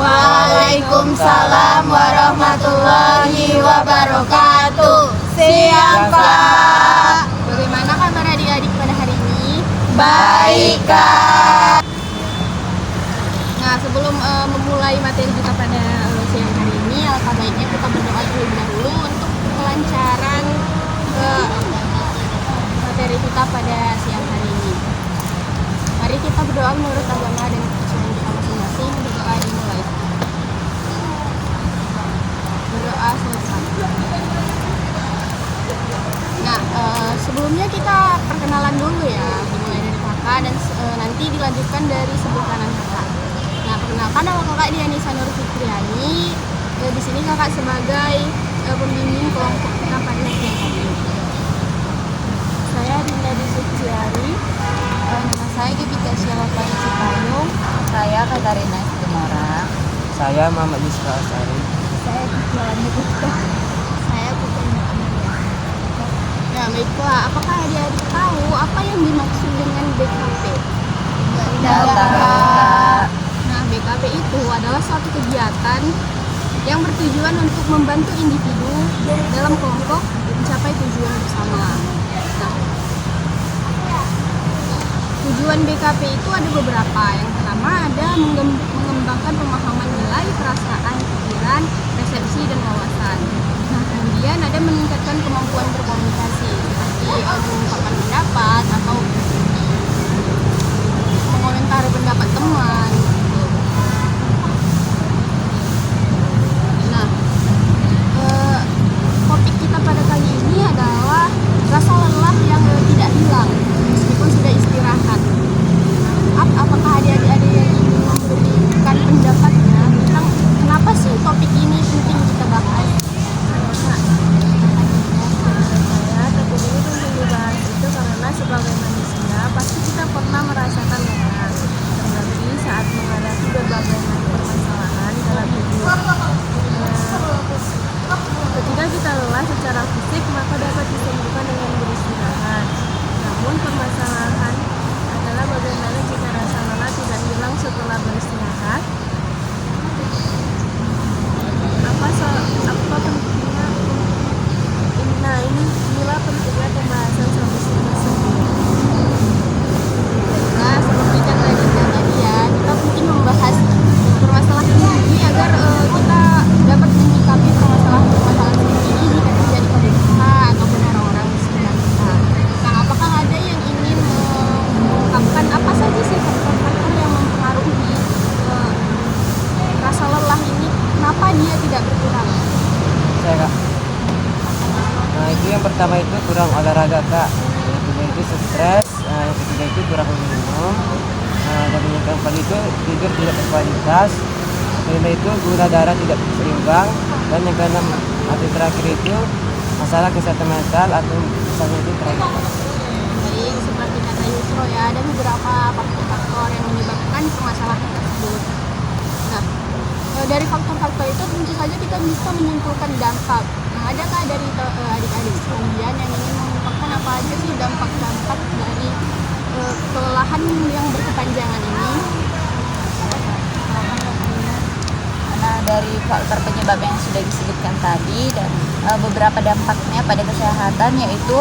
Waalaikumsalam warahmatullahi wabarakatuh. Siang, Pak. Bagaimana kabar adik-adik pada hari ini? Baik, Kak. Nah, sebelum memulai materi kita pada siang hari ini, alangkah baiknya kita berdoa terlebih dahulu untuk kelancaran materi kita pada siang hari ini. Mari kita berdoa menurut agama dan kepercayaan kita masing-masing. Berdoa dimulai. Berdoa selesai. Nah, sebelumnya kita perkenalan dulu ya, dimulai dari kakak dan nanti dilanjutkan dari sebelah kanan kakak. Nah, perkenalkan nama kakak Dianisa Nur Fitriani. Di sini kakak sebagai pembimbing kelompok kita pada siang hari ini. Saya Dinda Disuciari. Nama saya Gipika Syarafani Cipayung. Saya Katarina Istimorang. Saya Muhammad Yusra Asari. Saya Jalan Buka. Saya Putri Amalia. Nah, baiklah, apakah adik-adik tahu apa yang dimaksud dengan BKP? Tahu, Kak. Nah, BKP itu adalah suatu kegiatan yang bertujuan untuk membantu individu dalam kelompok mencapai tujuan bersama. Nah, tujuan BKP itu ada beberapa. Yang pertama ada mengembangkan pemahaman nilai, perasaan, pikiran, persepsi, dan wawasan. Nah, kemudian ada meningkatkan kemampuan berkomunikasi seperti mengungkapkan pendapat atau mengomentari pendapat teman. Nah, topik kita pada kali ini adalah rasa lelah yang tidak hilang meskipun sudah istirahat. Apakah adik-adik ada yang ingin memberikan pendapatnya tentang kenapa sih topik ini penting kita bahas? Saya terpilih untuk dibahas itu karena sebagai manusia pasti kita pernah merasakan lelah, terlebih saat menghadapi berbagai permasalahan dalam hidup. Ketika kita lelah secara fisik, maka dapat disembuhkan dengan beristirahat. Namun permasalahan adalah bagaimana jika rasa lelah tidak hilang setelah beristirahat. Apa pentingnya? Nah, inilah pentingnya pembahasan solusi tersebut. Nah, seperti kata Dinda tadi ya, kita mungkin membahas permasalahan ini agar kita dapat menyikapi permasalahan seperti ini jika terjadi pada kita ataupun orang-orang di sekitar kita. Nah, apakah ada yang ingin mengungkapkan apa saja sih faktor-faktor yang mempengaruhi rasa lelah ini? Kenapa dia tidak berkurang? Saya, Kak. Nah, itu yang pertama itu kurang olahraga, Kak. Yang kedua itu stres. Yang ketiga itu kurang minum. Dan yang keempat itu tidur tidak berkualitas. Kelima itu gula darah tidak seimbang. Dan yang keenam atau terakhir itu masalah kesehatan mental atau misalnya itu terakhir. Baik, seperti kata Yusro ya, ada beberapa faktor-faktor yang menyebabkan permasalahan tersebut. Nah, dari faktor-faktor itu tentu saja kita bisa menyimpulkan dampak. Nah, adakah dari adik-adik sekalian yang ingin mengungkapkan apa aja sih dampak-dampak dari kelelahan yang berkepanjangan ini? Nah, dari faktor penyebab yang sudah disebutkan tadi dan beberapa dampaknya pada kesehatan yaitu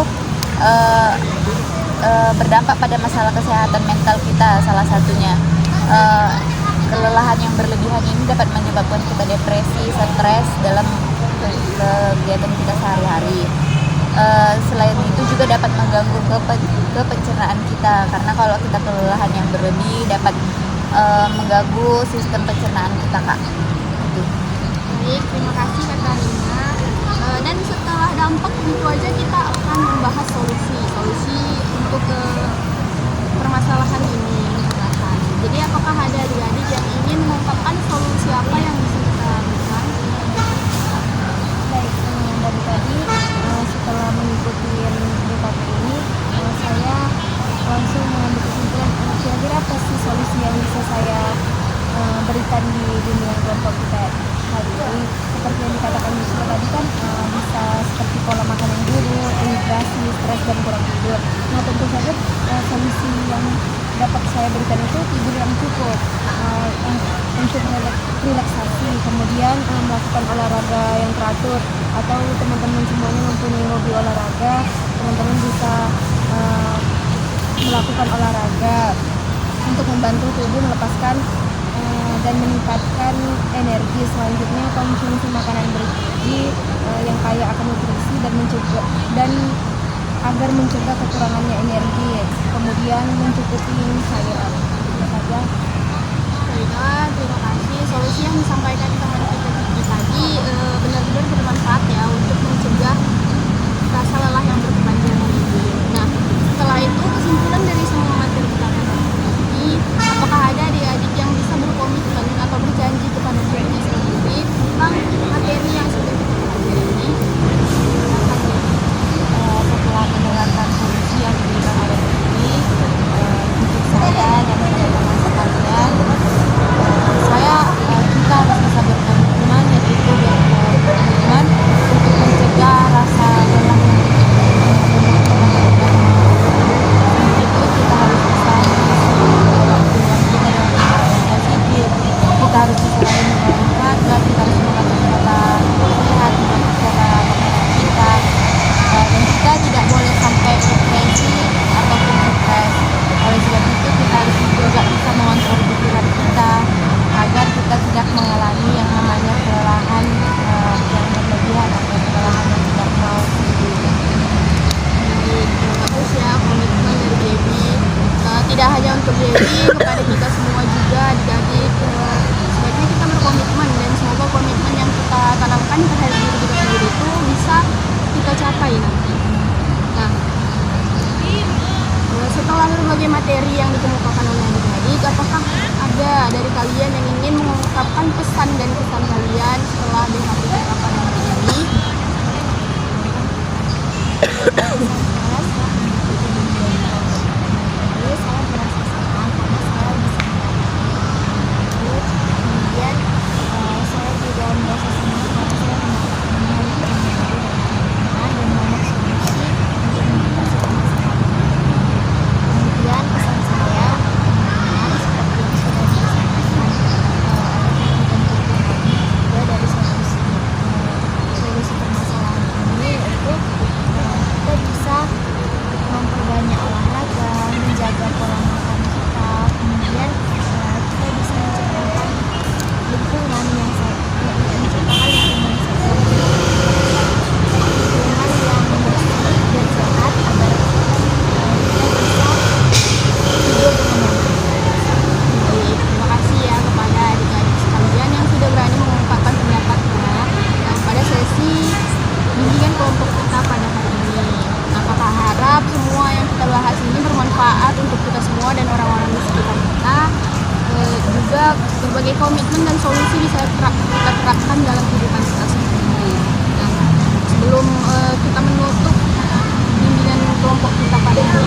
berdampak pada masalah kesehatan mental kita. Salah satunya kelelahan yang berlebihan ini dapat menyebabkan kita depresi, stres dalam kegiatan kita sehari-hari. Selain itu juga dapat mengganggu ke pencernaan kita, karena kalau kita kelelahan yang berlebih dapat mengganggu sistem pencernaan kita, Kak. Baik, terima kasih Kak Karina. Dan setelah dampak tentu aja kita akan membahas solusi untuk permasalahan ini yang dikatakan. Jadi apakah ada adik-adik yang ingin mengungkapkan solusi apa yang bisa kita berikan? Baik, dari tadi setelah mengikuti BKP ini, saya langsung mengambil kesimpulan kira-kira apa sih solusi yang bisa saya berikan di dunia kelompok kita. tadi seperti yang dikatakan Yusra tadi kan bisa seperti pola makan yang buruk, dehidrasi, stres dan kurang tidur. Nah tentu saja solusi yang dapat saya berikan itu tidur yang cukup, untuk relaksasi, kemudian melakukan olahraga yang teratur, atau teman-teman semuanya mempunyai hobi olahraga, teman-teman bisa melakukan olahraga untuk membantu tubuh melepaskan dan meningkatkan energi. Selanjutnya konsumsi makanan bergizi yang kaya akan nutrisi dan agar mencegah kekurangannya energi, kemudian mencukupi cairan. Itu saja. Baiklah, terima kasih. Solusi yang disampaikan teman kita tadi benar-benar bermanfaat ya untuk mencegah rasa lelah yang berkepanjangan ini. Nah, setelah itu kesimpulan dari semua materi kita ini, apakah ada adik-adik yang bisa berkomitmen atau berjanji kepada dirinya sendiri tentang materi yang sudah kita pelajari ini? Setelah mendengarkan solusi yang diberikan oleh Dewi, untuk saya dan teman-teman sekalian, kita harus bisa berkomitmen, yaitu berkomitmen untuk mencegah rasa lelah yang itu kita harus bisa mengisi waktu kita dengan hal yang positif. Kita harus bisa menjaga olahraga, kita harus mengatur pola sehat, mengatur pola makanan kita, dan kita tidak boleh sampai depresi ataupun stres. Oleh sebab itu kita harus juga bisa mengontrol pikiran kita agar kita tidak mengalami yang namanya kelelahan yang berlebihan atau kelelahan yang tidak mau. Bagus ya komitmen dari Dewi. Tidak hanya untuk Dewi, kepada kita semua juga adik-adik. Sebaiknya kita berkomitmen dan semoga komitmen yang kita tanamkan terhadap diri kita sendiri itu bisa kita capai nanti. Nah, setelah berbagai materi yang dikemukakan oleh adik-adik, apakah ada dari kalian yang ingin mengungkapkan pesan dan kesan kalian setelah dengar percakapan ini? Saya merasa senang karena saya bisa kemudian saya juga merasa senang karena saya mendapatkan dan banyak solusi untuk mengatasi masalah. Kemudian pesan saya seperti yang sudah saya sampaikan juga dari solusi permasalahan ini, yaitu kita bisa memperbanyak olahraga, menjaga pola makan kita, kemudian kita bisa menciptakan lingkungan yang sehat, lingkungan yang bersih dan sehat agar kita bisa hidup dengan baik. Baik, terima kasih ya kepada adik-adik sekalian yang sudah berani mengungkapkan pendapatnya pada sesi bimbingan kelompok kita pada hari ini. Apakah harap semua yang kita bahas ini bermanfaat untuk kita semua dan orang-orang di sekitar kita. Juga berbagai komitmen dan solusi bisa kita terapkan dalam kehidupan kita sendiri. Nah, sebelum kita menutup bimbingan kelompok kita pada hari